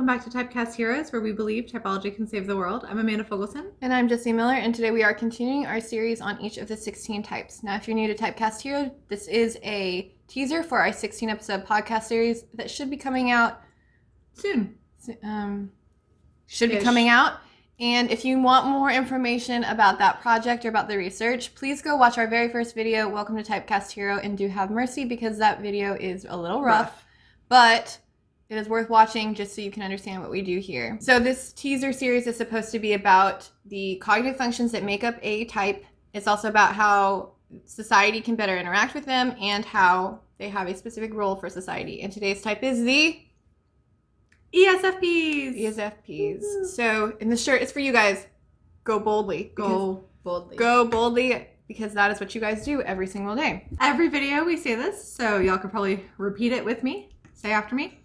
welcome back to Typecast Heroes, where we believe typology can save the world. I'm Amanda Fogelson. And I'm Jessie Miller, and today we are continuing our series on each of the 16 types. Now, if you're new to Typecast Hero, this is a teaser for our 16-episode podcast series that should be coming out soon. Should be coming out. And if you want more information about that project or about the research, please go watch our very first video, Welcome to Typecast Hero, and do have mercy because that video is a little rough. But it is worth watching just so you can understand what we do here. So this teaser series is supposed to be about the cognitive functions that make up a type. It's also about how society can better interact with them and how they have a specific role for society. And today's type is the ESFPs. ESFPs. Woo. So in the shirt, it's for you guys. Go boldly. Go boldly. Go boldly, because that is what you guys do every single day. Every video we say this, so y'all could probably repeat it with me. Say after me.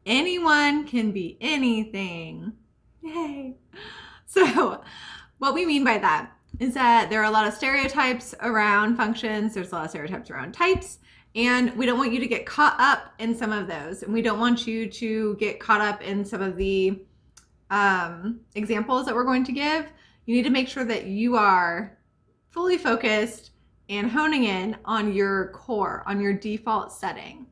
Anyone can be anything. Yay. So what we mean by that is that there are a lot of stereotypes around functions. There's a lot of stereotypes around types. And we don't want you to get caught up in some of those. And we don't want you to get caught up in some of the examples that we're going to give. You need to make sure that you are fully focused and honing in on your core, on your default setting.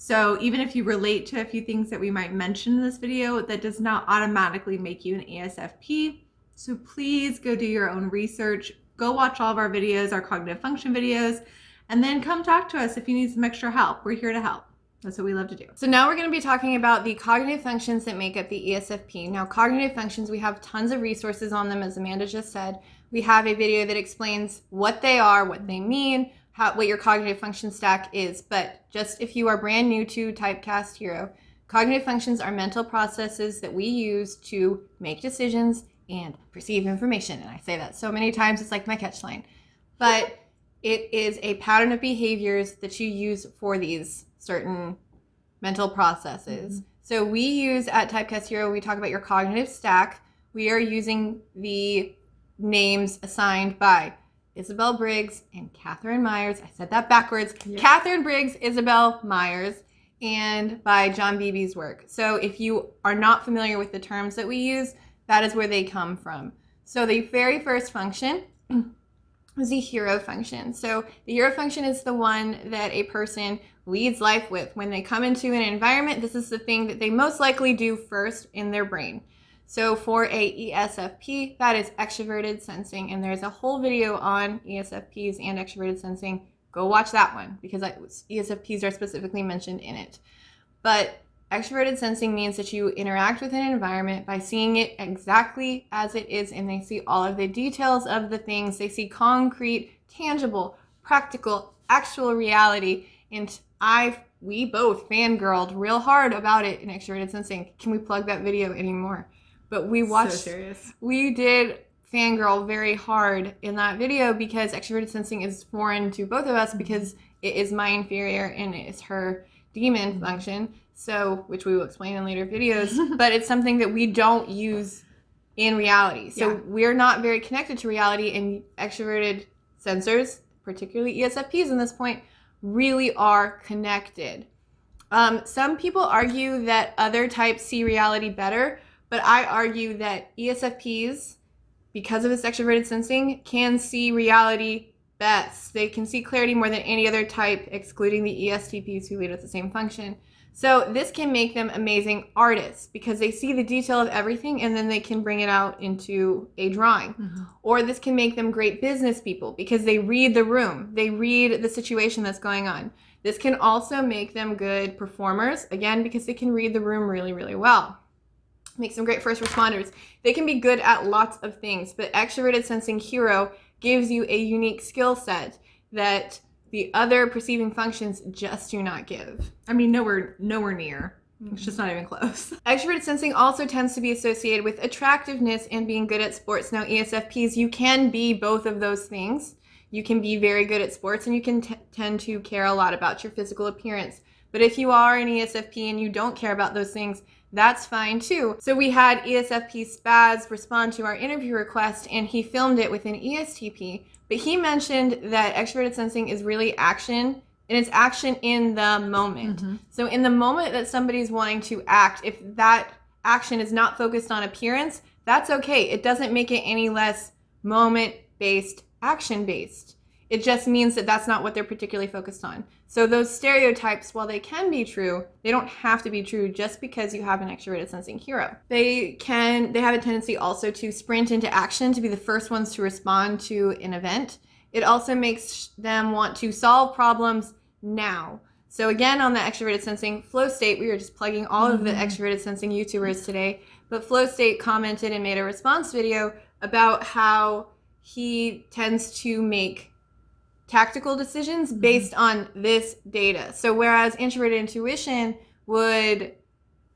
So even if you relate to a few things that we might mention in this video, that does not automatically make you an ESFP. So please go do your own research. Go watch all of our videos, our cognitive function videos, and then come talk to us if you need some extra help. We're here to help. That's what we love to do. So now we're going to be talking about the cognitive functions that make up the ESFP. Now, cognitive functions, we have tons of resources on them, as Amanda just said. We have a video that explains what they are, what they mean, what your cognitive function stack is. But just if you are brand new to Typecast Hero, cognitive functions are mental processes that we use to make decisions and perceive information. And I say that so many times, it's like my catchline. But it is a pattern of behaviors that you use for these certain mental processes. Mm-hmm. So we use at Typecast Hero, we talk about your cognitive stack. We are using the names assigned by Isabel Briggs and Catherine Myers. I said that backwards. Yep. Catherine Briggs, Isabel Myers, and by John Beebe's work. So if you are not familiar with the terms that we use, that is where they come from. So the very first function is the hero function. So the hero function is the one that a person leads life with. When they come into an environment, this is the thing that they most likely do first in their brain. So for a ESFP, that is extraverted sensing, and there's a whole video on ESFPs and extraverted sensing. Go watch that one because ESFPs are specifically mentioned in it. But extraverted sensing means that you interact with an environment by seeing it exactly as it is, and they see all of the details of the things. They see concrete, tangible, practical, actual reality, and we both fangirled real hard about it in extraverted sensing. Can we plug that video anymore? But we watched, so serious. We did fangirl very hard in that video because extraverted sensing is foreign to both of us because it is my inferior and it is her demon function. So, which we will explain in later videos, but it's something that we don't use in reality. So we're not very connected to reality, and extroverted sensors, particularly ESFPs in this point, really are connected. Some people argue that other types see reality better, but I argue that ESFPs, because of this extroverted sensing, can see reality best. They can see clarity more than any other type, excluding the ESTPs who lead with the same function. So this can make them amazing artists because they see the detail of everything and then they can bring it out into a drawing. Mm-hmm. Or this can make them great business people because they read the room. They read the situation that's going on. This can also make them good performers, again, because they can read the room really, really well. Makes them great first responders. They can be good at lots of things, but extroverted sensing hero gives you a unique skill set that the other perceiving functions just do not give. I mean, nowhere near. It's just not even close. Extroverted sensing also tends to be associated with attractiveness and being good at sports. Now, ESFPs, you can be both of those things. You can be very good at sports and you can tend to care a lot about your physical appearance. But if you are an ESFP and you don't care about those things, that's fine too. So we had ESFP Spaz respond to our interview request and he filmed it with an ESTP, but he mentioned that extroverted sensing is really action, and it's action in the moment. Mm-hmm. So in the moment that somebody's wanting to act, if that action is not focused on appearance, that's okay. It doesn't make it any less moment-based, action-based. It just means that that's not what they're particularly focused on. So those stereotypes, while they can be true, they don't have to be true just because you have an extroverted sensing hero. They have a tendency also to sprint into action, to be the first ones to respond to an event. It also makes them want to solve problems now. So again, on the extroverted sensing flow state, we were just plugging all of the extroverted sensing YouTubers today, but flow state commented and made a response video about how he tends to make tactical decisions based on this data. So whereas introverted intuition would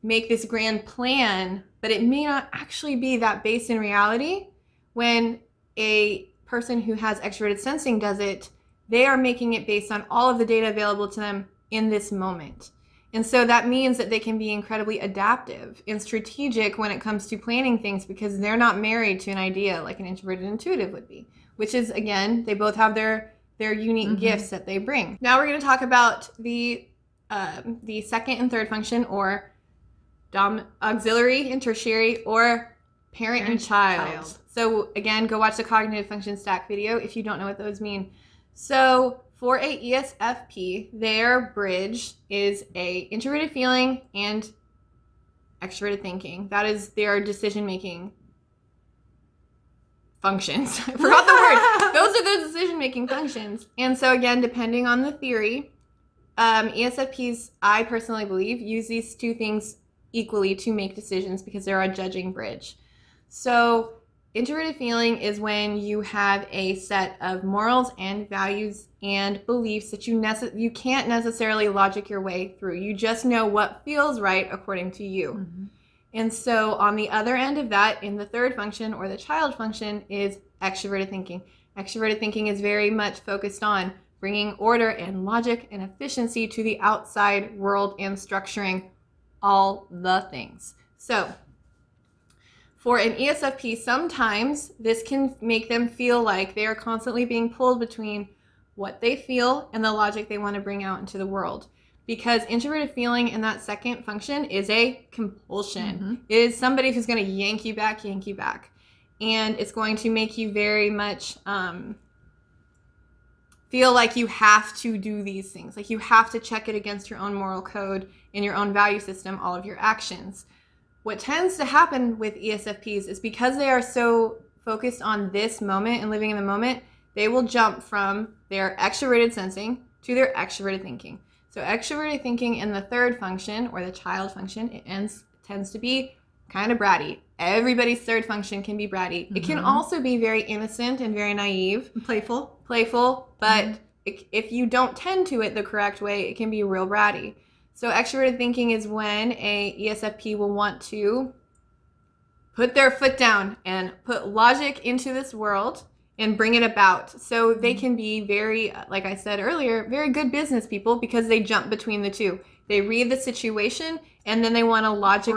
make this grand plan, but it may not actually be that based in reality, when a person who has extroverted sensing does it, they are making it based on all of the data available to them in this moment. And so that means that they can be incredibly adaptive and strategic when it comes to planning things, because they're not married to an idea like an introverted intuitive would be, which is, again, they both have their unique gifts that they bring. Now we're going to talk about the second and third function, or auxiliary and tertiary, or parent and child. So again, go watch the cognitive function stack video if you don't know what those mean. So for a ESFP, their bridge is a introverted feeling and extroverted thinking. That is their decision-making functions. I forgot the word. Those are the decision-making functions. And so again, depending on the theory, ESFPs, I personally believe, use these two things equally to make decisions because they're a judging bridge. So introverted feeling is when you have a set of morals and values and beliefs that you can't necessarily logic your way through. You just know what feels right according to you. And so on the other end of that, in the third function, or the child function, is extroverted thinking. Extroverted thinking is very much focused on bringing order and logic and efficiency to the outside world and structuring all the things. So for an ESFP, sometimes this can make them feel like they are constantly being pulled between what they feel and the logic they want to bring out into the world. Because introverted feeling in that second function is a compulsion. It is somebody who's going to yank you back. And it's going to make you very much feel like you have to do these things. Like you have to check it against your own moral code and your own value system, all of your actions. What tends to happen with ESFPs is because they are so focused on this moment and living in the moment, they will jump from their extroverted sensing to their extroverted thinking. So extroverted thinking in the third function, or the child function, tends to be kind of bratty. Everybody's third function can be bratty. It can also be very innocent and very naive. Playful, but if you don't tend to it the correct way, it can be real bratty. So extroverted thinking is when a ESFP will want to put their foot down and put logic into this world and bring it about. So they can be very, like I said earlier, very good business people because they jump between the two. They read the situation and then they want to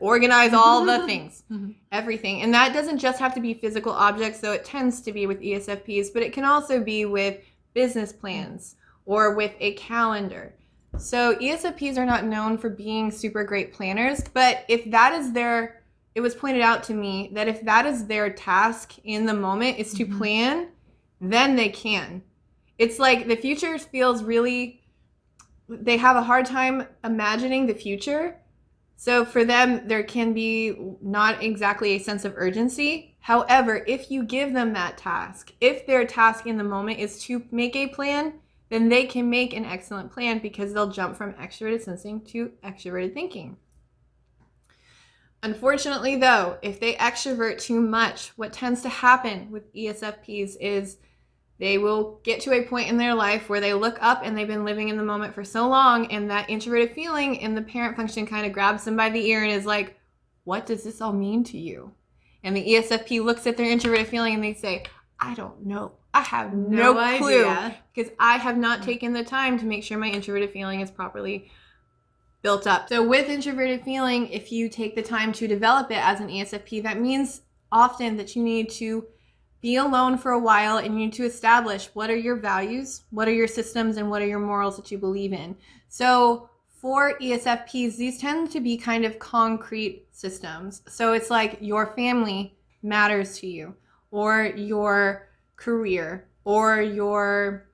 organize all the things, everything. And that doesn't just have to be physical objects, though it tends to be with ESFPs, but it can also be with business plans or with a calendar. So ESFPs are not known for being super great planners, but if that is it was pointed out to me that if that is their task in the moment is to plan, then they can. It's like the future feels they have a hard time imagining the future. So for them, there can be not exactly a sense of urgency. However, if you give them that task, if their task in the moment is to make a plan, then they can make an excellent plan because they'll jump from extroverted sensing to extroverted thinking. Unfortunately, though, if they extrovert too much, what tends to happen with ESFPs is they will get to a point in their life where they look up and they've been living in the moment for so long, and that introverted feeling in the parent function kind of grabs them by the ear and is like, what does this all mean to you? And the ESFP looks at their introverted feeling and they say, I don't know. I have no clue because I have not taken the time to make sure my introverted feeling is properly built up. So with introverted feeling, if you take the time to develop it as an ESFP, that means often that you need to be alone for a while and you need to establish what are your values, what are your systems, and what are your morals that you believe in. So For ESFPs, these tend to be kind of concrete systems. So it's like your family matters to you, or your career, or your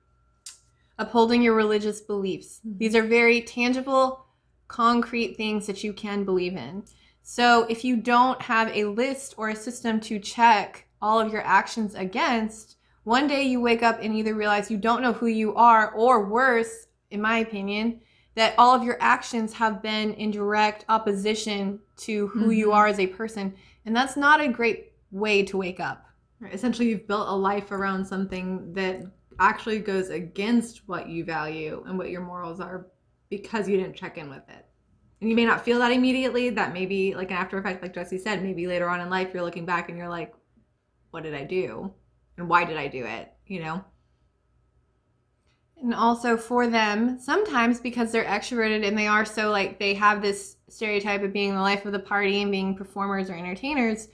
upholding your religious beliefs. These are very tangible, concrete things that you can believe in. So if you don't have a list or a system to check all of your actions against, one day you wake up and either realize you don't know who you are, or worse, in my opinion, that all of your actions have been in direct opposition to who you are as a person. And that's not a great way to wake up. Right. Essentially, you've built a life around something that actually goes against what you value and what your morals are because you didn't check in with it. And you may not feel that immediately. That may be like an after effect, like Jesse said. Maybe later on in life, you're looking back and you're like, what did I do? And why did I do it? You know? And also for them, sometimes because they're extroverted and they are so like, they have this stereotype of being the life of the party and being performers or entertainers,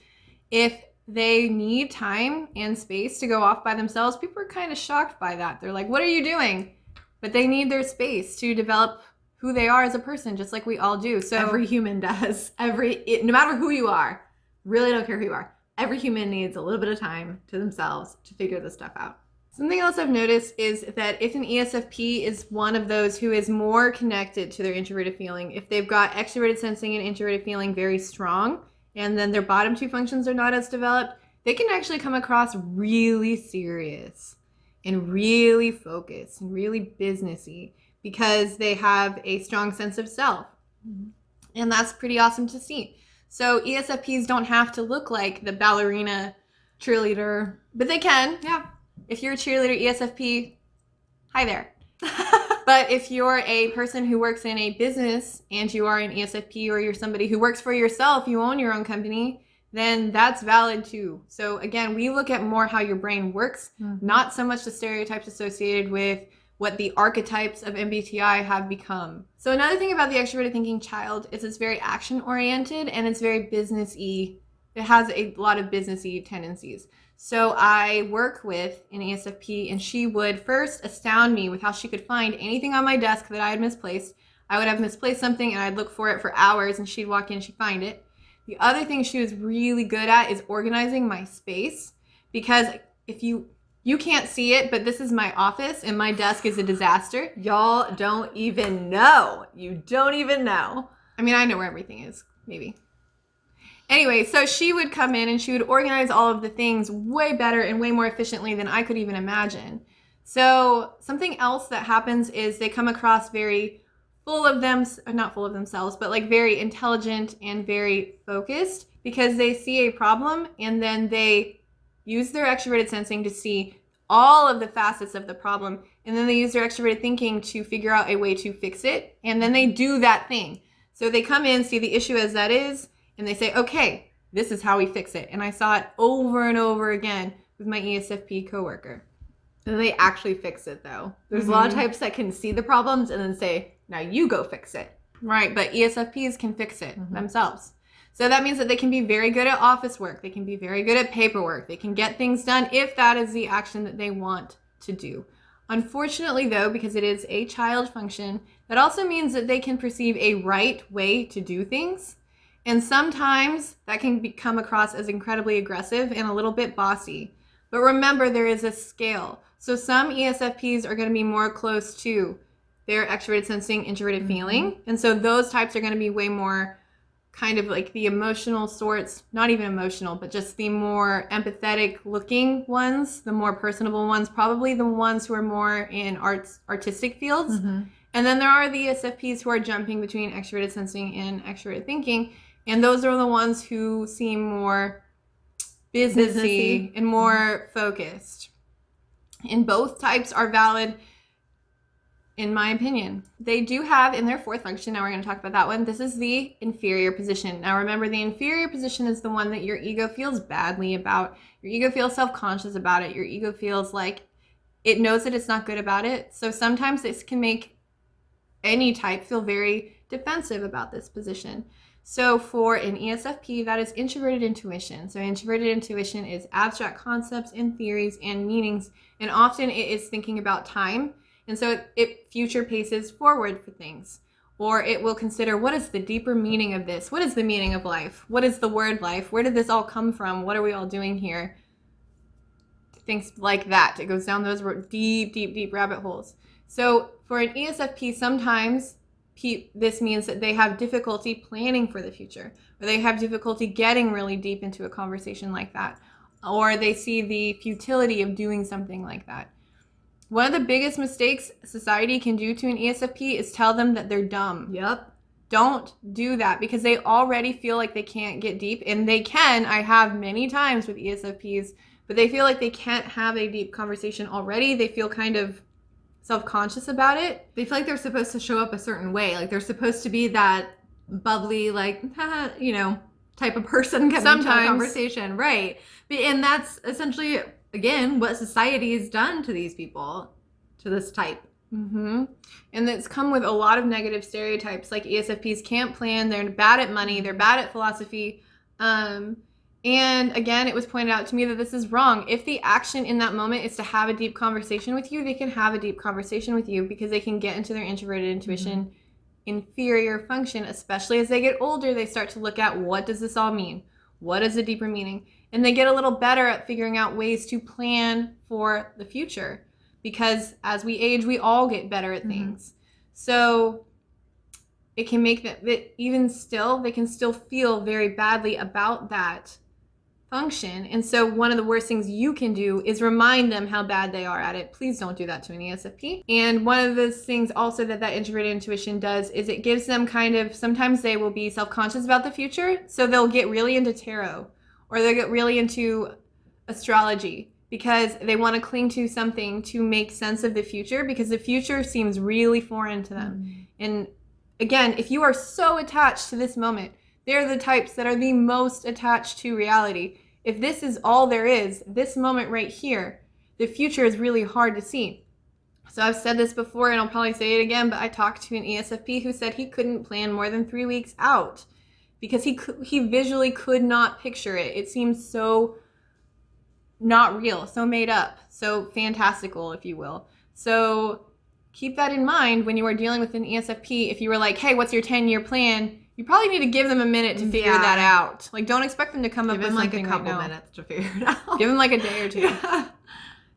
if they need time and space to go off by themselves, people are kind of shocked by that. They're like, what are you doing? But they need their space to develop who they are as a person, just like we all do. So every human does. No matter who you are, really don't care who you are. Every human needs a little bit of time to themselves to figure this stuff out. Something else I've noticed is that if an ESFP is one of those who is more connected to their introverted feeling, if they've got extroverted sensing and introverted feeling very strong, and then their bottom two functions are not as developed, they can actually come across really serious and really focused and really businessy because they have a strong sense of self. And that's pretty awesome to see. So ESFPs don't have to look like the ballerina cheerleader, but they can. Yeah. If you're a cheerleader ESFP, hi there. But if you're a person who works in a business and you are an ESFP, or you're somebody who works for yourself, you own your own company, then that's valid too. So again, we look at more how your brain works, not so much the stereotypes associated with what the archetypes of MBTI have become. So another thing about the extroverted thinking child is it's very action oriented and it's very business-y. It has a lot of business-y tendencies. So I work with an ESFP and she would first astound me with how she could find anything on my desk that I had misplaced. I would have misplaced something and I'd look for it for hours and she'd walk in and she'd find it. The other thing she was really good at is organizing my space, because if you can't see it, but this is my office and my desk is a disaster. Y'all don't even know. You don't even know. I mean, I know where everything is, maybe. Anyway, so she would come in and she would organize all of the things way better and way more efficiently than I could even imagine. So something else that happens is they come across very full of them, not full of themselves, but like very intelligent and very focused, because they see a problem and then they use their extroverted sensing to see all of the facets of the problem, and then they use their extroverted thinking to figure out a way to fix it, and then they do that thing. So they come in, see the issue as that is, and they say, okay, this is how we fix it. And I saw it over and over again with my ESFP coworker. And they actually fix it though. There's a lot of types that can see the problems and then say, now you go fix it. Right, but ESFPs can fix it themselves. So that means that they can be very good at office work. They can be very good at paperwork. They can get things done if that is the action that they want to do. Unfortunately though, because it is a child function, that also means that they can perceive a right way to do things. And sometimes that can come across as incredibly aggressive and a little bit bossy. But remember, there is a scale. So some ESFPs are going to be more close to their extroverted sensing, introverted feeling. And so those types are going to be way more kind of like the emotional sorts, not even emotional, but just the more empathetic looking ones, the more personable ones, probably the ones who are more in artistic fields. And then there are the ESFPs who are jumping between extroverted sensing and extroverted thinking. And those are the ones who seem more businessy and more focused. And both types are valid, in my opinion. They do have in their fourth function, now we're going to talk about that one, this is the inferior position. Now remember, the inferior position is the one that your ego feels badly about. Your ego feels self-conscious about it. Your ego feels like it knows that it's not good about it. So sometimes this can make any type feel very defensive about this position. So for an ESFP, that is introverted intuition. So introverted intuition is abstract concepts and theories and meanings, and often it is thinking about time. And so it future paces forward for things. or it will consider, what is the deeper meaning of this? What is the meaning of life? What is the word life? Where did this all come from? What are we all doing here? Things like that. It goes down those deep, deep, deep rabbit holes. So for an ESFP, sometimes this means that they have difficulty planning for the future, or they have difficulty getting really deep into a conversation like that, or they see the futility of doing something like that. One of the biggest mistakes society can do to an ESFP is tell them that they're dumb. Yep. Don't do that, because they already feel like they can't get deep, and they can. I have many times with ESFPs, but they feel like they can't have a deep conversation already. They feel kind of self-conscious about it. They feel like they're supposed to show up a certain way. Like they're supposed to be that bubbly, like, you know, type of person coming into a conversation. Right. And that's essentially, again, what society has done to these people, to this type. Mm-hmm. And it's come with a lot of negative stereotypes, like ESFPs can't plan, they're bad at money, they're bad at philosophy. And again, it was pointed out to me that this is wrong. If the action in that moment is to have a deep conversation with you, they can have a deep conversation with you because they can get into their introverted intuition, inferior function, especially as they get older. They start to look at, what does this all mean? What is the deeper meaning? And they get a little better at figuring out ways to plan for the future, because as we age, we all get better at things. So it can make them, even still, they can still feel very badly about that function. And so one of the worst things you can do is remind them how bad they are at it. Please don't do that to an ESFP. And one of the things also that introverted intuition does is it gives them kind of, sometimes they will be self-conscious about the future, so they'll get really into tarot, or they'll get really into astrology, because they want to cling to something to make sense of the future, because the future seems really foreign to them. And again, if you are so attached to this moment, they're the types that are the most attached to reality. If this is all there is, this moment right here, the future is really hard to see. So I've said this before, and I'll probably say it again, but I talked to an ESFP who said he couldn't plan more than 3 weeks out because he visually could not picture it. It seems so not real, so made up, so fantastical, if you will. So keep that in mind when you are dealing with an ESFP. If you were like, hey, what's your 10-year plan? You probably need to give them a minute to figure that out. Like, don't expect them to come up with something like a couple minutes to figure it out. Give them like a day or two. Yeah.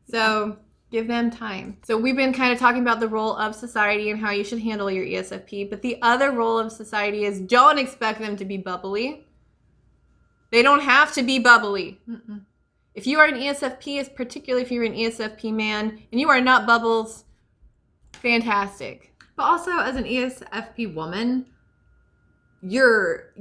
So give them time. So we've been kind of talking about the role of society and how you should handle your ESFP. But the other role of society is, don't expect them to be bubbly. They don't have to be bubbly. If you are an ESFP, particularly if you're an ESFP man, and you are not bubbles, fantastic. But also, as an ESFP woman, you're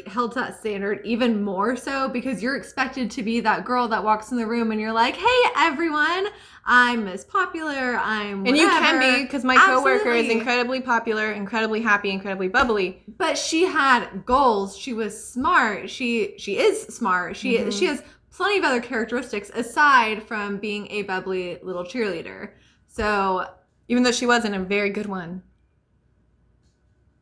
held to that standard even more so, because you're expected to be that girl that walks in the room and you're like, hey everyone, I'm Miss Popular, I'm whatever. And you can be, because my coworker is incredibly popular, incredibly happy, incredibly bubbly. But she had goals. She was smart. She is smart. She has plenty of other characteristics aside from being a bubbly little cheerleader. So even though she wasn't a very good one,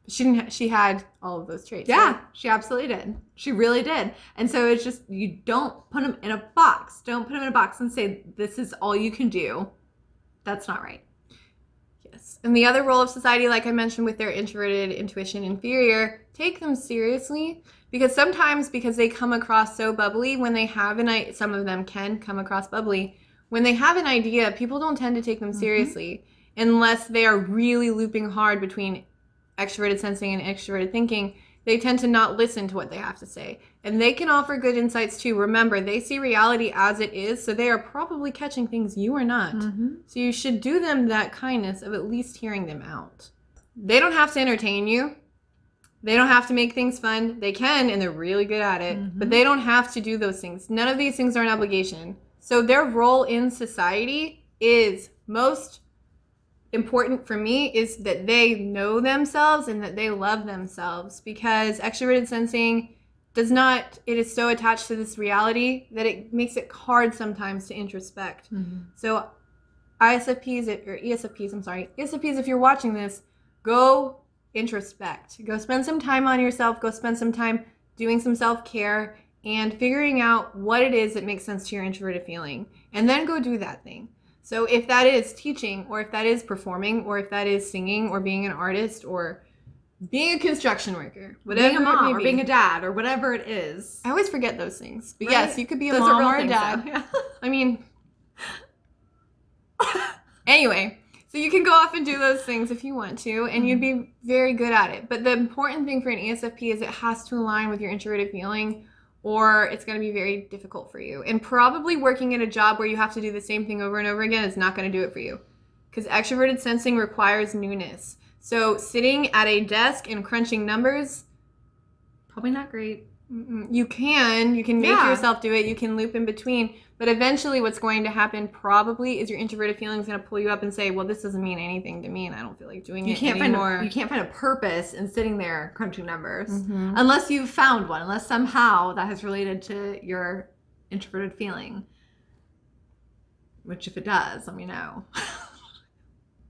she had all of those traits. Yeah, right? She absolutely did. She really did. And so it's just, you don't put them in a box. Don't put them in a box and say, this is all you can do. That's not right. Yes. And the other role of society, like I mentioned with their introverted intuition inferior, take them seriously, because sometimes, because they come across so bubbly, when they have some of them can come across bubbly, when they have an idea, people don't tend to take them seriously unless they are really looping hard between extroverted sensing and extroverted thinking. They tend to not listen to what they have to say. And they can offer good insights too. Remember, they see reality as it is, so they are probably catching things you are not. So you should do them that kindness of at least hearing them out. They don't have to entertain you. They don't have to make things fun. They can, and they're really good at it, but they don't have to do those things. None of these things are an obligation. So their role in society is most important for me is that they know themselves and that they love themselves, because extroverted sensing it is so attached to this reality that it makes it hard sometimes to introspect. So ESFPs, if you're watching this, go introspect. Go spend some time on yourself. Go spend some time doing some self-care and figuring out what it is that makes sense to your introverted feeling, and then go do that thing. So if that is teaching, or if that is performing, or if that is singing, or being an artist, or being a construction worker, whatever being a mom it may or be. being a dad or whatever it is. I always forget those things. But Right? yes, you could be a Those are mom real or a things, dad. though. Yeah. I mean, anyway, so you can go off and do those things if you want to, and you'd be very good at it. But the important thing for an ESFP is it has to align with your introverted feeling, or it's going to be very difficult for you. And probably working at a job where you have to do the same thing over and over again is not going to do it for you. Because extroverted sensing requires newness. So sitting at a desk and crunching numbers, Probably not great. you can make yourself do it. You can loop in between. But eventually what's going to happen probably is your introverted feeling is going to pull you up and say, well, this doesn't mean anything to me and I don't feel like doing it anymore. You can't find a purpose in sitting there crunching numbers unless you've found one, unless somehow that has related to your introverted feeling. Which if it does, let me know.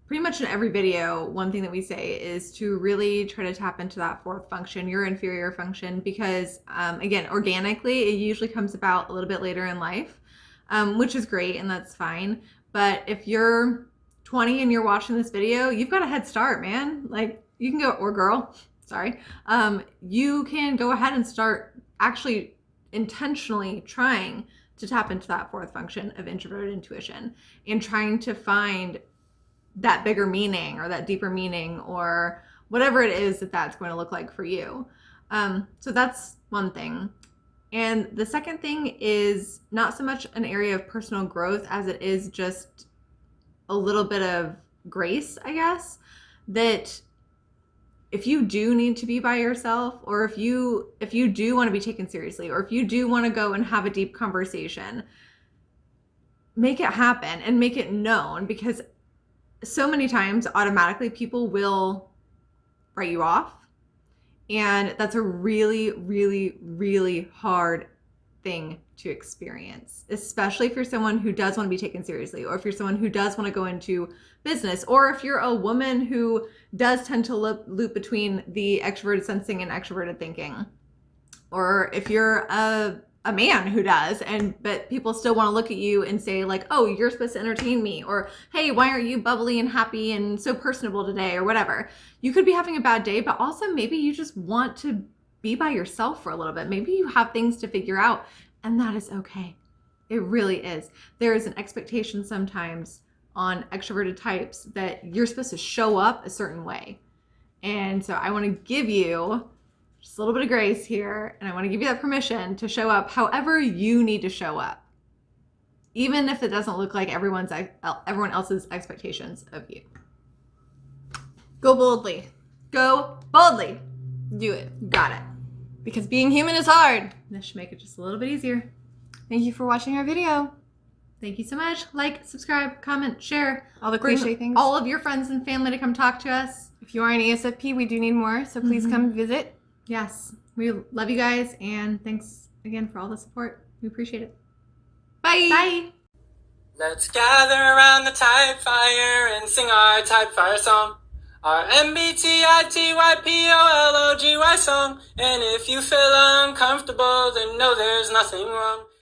Pretty much in every video, one thing that we say is to really try to tap into that fourth function, your inferior function, because again, organically, it usually comes about a little bit later in life, which is great and that's fine. But if you're 20 and you're watching this video, you've got a head start, man. Like you can go, or girl, sorry. You can go ahead and start actually intentionally trying to tap into that fourth function of introverted intuition and trying to find that bigger meaning or that deeper meaning or whatever it is that that's going to look like for you. So that's one thing. And the second thing is not so much an area of personal growth as it is just a little bit of grace, I guess, that if you do need to be by yourself, or if you do want to be taken seriously, or if you do want to go and have a deep conversation, make it happen and make it known, because so many times automatically people will write you off, and that's a really, really, really hard thing to experience, especially if you're someone who does want to be taken seriously, or if you're someone who does want to go into business, or if you're a woman who does tend to loop between the extroverted sensing and extroverted thinking, or if you're a man who does, but people still want to look at you and say like, oh, you're supposed to entertain me, or hey, why aren't you bubbly and happy and so personable today, or whatever. You could be having a bad day, but also maybe you just want to be by yourself for a little bit. Maybe you have things to figure out, and that is okay. It really is. There is an expectation sometimes on extroverted types that you're supposed to show up a certain way. And so I want to give you just a little bit of grace here, and I want to give you that permission to show up however you need to show up, even if it doesn't look like everyone else's expectations of you. Go boldly. Go boldly. Do it. Got it. Because being human is hard. This should make it just a little bit easier. Thank you for watching our video. Thank you so much. Like, subscribe, comment, share. All the Bring cliche things. all of your friends and family to come talk to us. If you are an ESFP, we do need more, so please come visit. Yes. We love you guys, and thanks again for all the support. We appreciate it. Bye. Bye. Let's gather around the type fire and sing our type fire song. Our MBTITYPOLOGY song. And if you feel uncomfortable, then know there's nothing wrong.